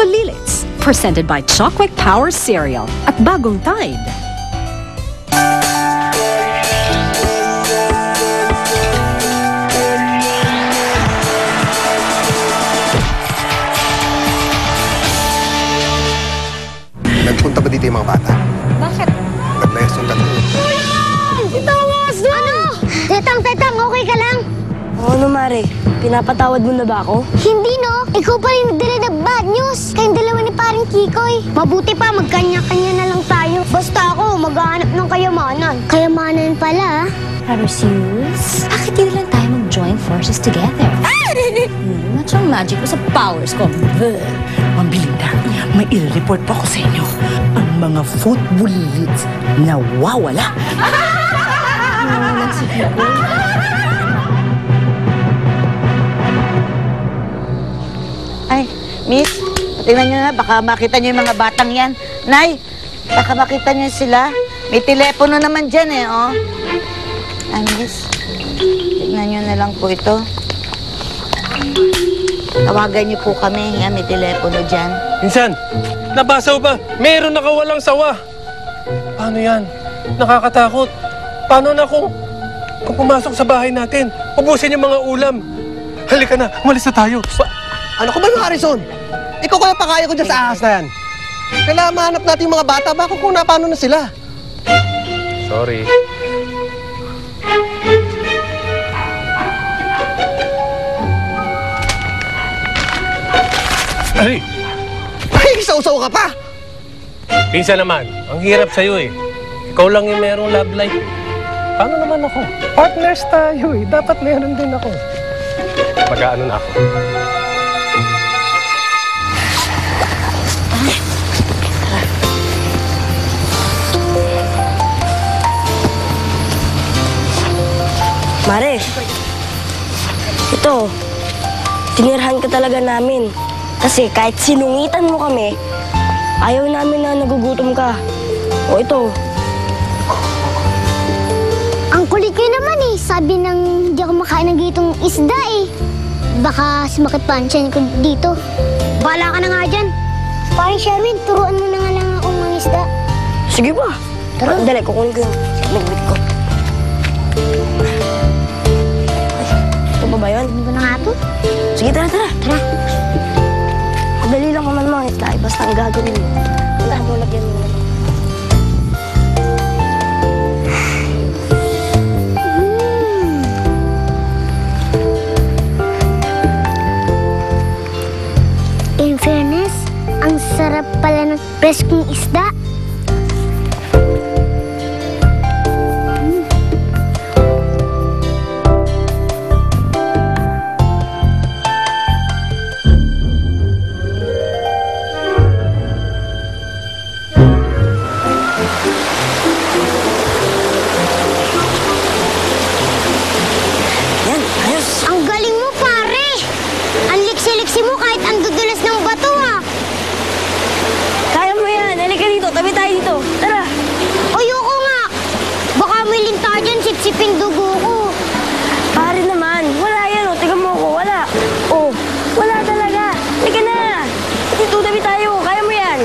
Futbolilits, presented by Chocolate Power Cereal at Bagong Tide. Nagpunta ba dito yung mga bata? Bakit? Naglayas yung tatlo. Si Thomas! Ano? Tetang, okay ka lang? Ano, Mare? Pinapatawad mo na ba ako? Hindi, no? Ikaw pa rin nagdala ng bad news. Kayong dalawa ni paring Kikoy. Mabuti pa, magkanya-kanya na lang tayo. Basta ako, maghahanap ng kayamanan. Kayamanan pala, Are you serious? Bakit di lang tayo mag-join forces together? Match ang magic ko sa powers ko. Ma'am Belinda, may i-report po ako sa inyo. Ang mga footballists nawawala. Ay, miss, tingnan nyo na, baka makita nyo yung mga batang yan. Nay, baka makita nyo sila. May telepono naman dyan eh, oh. Ay, miss, tingnan nyo na lang po ito. Tawagan nyo po kami, yan, may telepono dyan. Minsan, nabasa mo ba? Meron nakawalang sawa. Paano yan? Nakakatakot. Paano na kung pumasok sa bahay natin? Ubusin yung mga ulam. Halika na, umalis na tayo. Ano ko ba yung Harrison? Ikaw kaya pakaya ko dyan sa ahas na yan. Kailangan mahanap natin yung mga bata. Baka kung napano na sila. Sorry. Ay! Ay, sausaw ka pa! Pinsan naman, ang hirap sa'yo eh. Ikaw lang yung merong love life. Paano naman ako? Partners tayo eh. Dapat meron din ako. Mag-aano na ako. Mare, ito, tinirahan ka talaga namin. Kasi kahit sinungitan mo kami, ayaw namin na nagugutom ka. O ito. ang kulit nyo naman eh. Sabi nang hindi ako makain ng gitong isda eh. Baka sumakit pa ang tiyan ko dito. Bala ka na nga dyan. Parang Sherwin, turuan mo na nga lang akong mga isda. Sige ba? Tara, dali, kukunin ko yung ligwit ko. Ito ba ba yun? Hindi ko na nga to. Sige, tara. Tara. Madali lang naman mga isda. Basta ang gagawin mo. Tara, lagyan mo. In fairness, ang sarap pala ng preskong isda. Yan, ayos. Ang galing mo, pare! Ang liksi-liksi mo kahit ang dudulas ng bato, ah! Kaya mo yan. Halika dito. Tabi tayo dito. Tara. Ayoko nga! Baka may linta dyan, sipsiping dugo ko. Pare naman. Wala yan. O, tingnan mo ako. Wala. O, wala talaga. Halika na. Dito, tabi tayo. Kaya mo yan.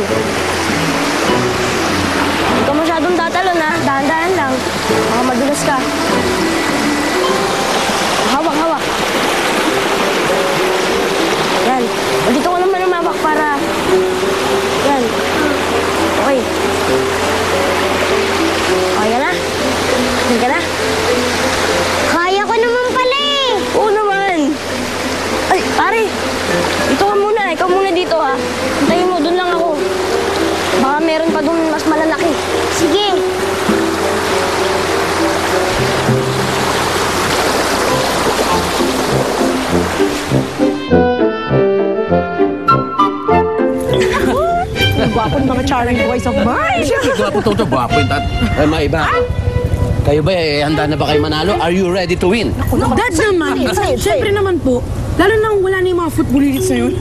Hindi ka masyadong tatalon, ha? Dahan-dahan lang. Baka madulas ka. Hawak. Yan. O, dito ko naman umawak para... Yan. Okay. Kaya na? Halika na? Kaya ko naman pala eh! Oo naman. Ay, pare. Dito ka muna. Ikaw muna dito, ha? Antayin mo. Doon lang ako. Baka meron pa doon mas malalaki. Sige. Gwapo ng mga charming boys of mine. Siyempre, gwapo to. Gwapo yung Ay, maiba. Kayo ba, handa na ba kayo manalo? Are you ready to win? Dad naman. Siyempre naman po. Lalo na wala na yung mga footballists na yun.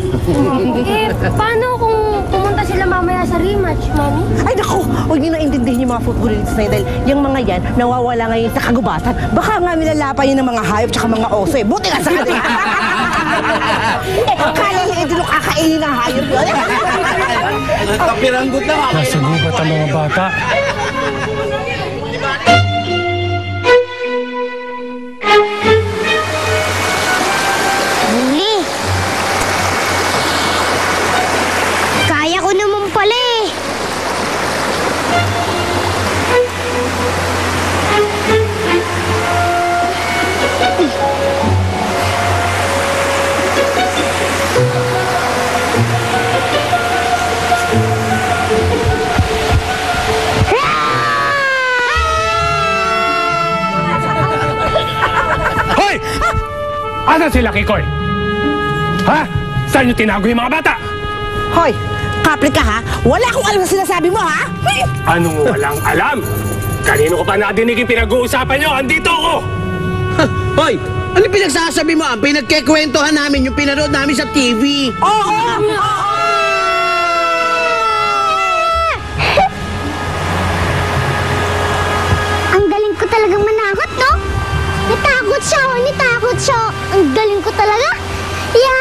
Paano kung pumunta sila mamaya sa rematch, Mami? Ay, naku! Huwag niyo naintindihin yung mga footballists na yun dahil yung mga yan, nawawala ngayon sa kagubatan. Baka nga nilalapan yun ng mga hayop tsaka mga oso eh. Buti nga sa kanila. Kala niya, hindi nung kakainin ng hayop yun. Kapiranggot lang ako. Nasa gubat ang mga bata. Huli. Kaya ko naman pala eh. Hoy! Asan sila, Kikoy? Ha? Saan yung tinago yung mga bata? Hoy, kapre ka ha? Wala akong alam sa sinasabi mo ha? Anong walang alam? Kanino ko pa nadinig yung pinag-uusapan nyo? Andito ako! Hoy! Ano pinagsasabi mo? Ang pinagkikwentuhan namin yung pinanood namin sa TV. Oo! Ang galing ko talagang manakot, no? Natakot siya, oh, natakot siya. Ang galing ko talaga. Ya.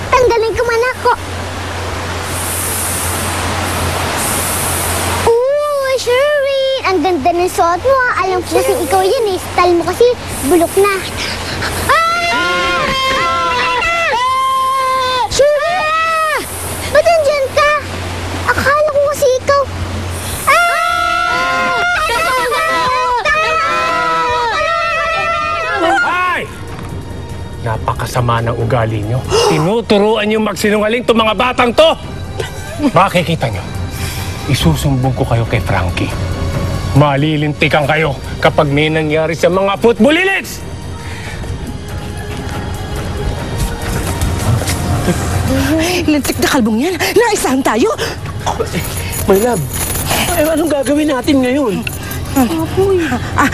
Tanggalin ko man ako. Ooh, Sherwin! Ang ganda ng suot mo, ah. Alam ko kasi ikaw yan eh. Style mo kasi bulok na. Sherwin! Ba't nandyan ka? Akala ko kasi ikaw. Ay! Napakasama ng ugali nyo. Tinuturuan yung magsinungaling itong mga batang to. Makikita nyo, isusumbong ko kayo kay Frankie. Malilintikan kayo kapag may nangyari sa mga footballilids! Lintik na kalbong yan. Naisahan tayo. My love, anong gagawin natin ngayon?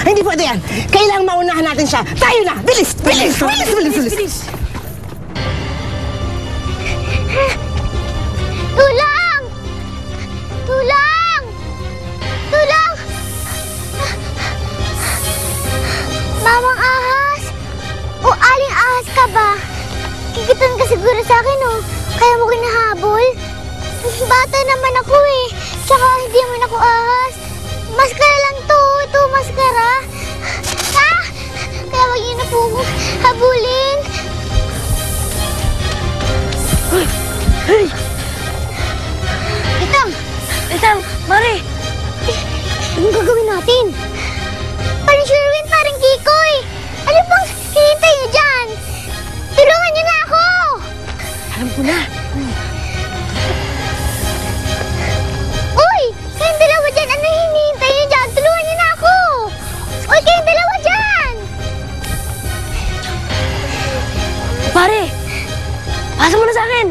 Hindi pwede yan. Kailangang maunahan natin siya. Tayo na! Bilis! Bilis! Tulang! Tulang! Tulang! Mamang ahas! O aling ahas ka ba? Kikitan ka siguro sa akin, oh. Kaya mo kinahabol? Bata naman ako eh. Tsaka hindi naman ako ahas. Maskara lang to. Ito, maskara. Kaya wag niyo na po ako habulin. Itang, Mari! Anong gagawin natin? Parang Sherwin, parang Kikoy. Ano bang hinihintay niyo dyan? Tulungan niyo na ako! Alam ko na. Uy! Kayong dalawa dyan, ano hinihintay niyo dyan? Tulungan niyo na ako! Uy, kayong dalawa dyan! Pare! Pasa mo na sa akin!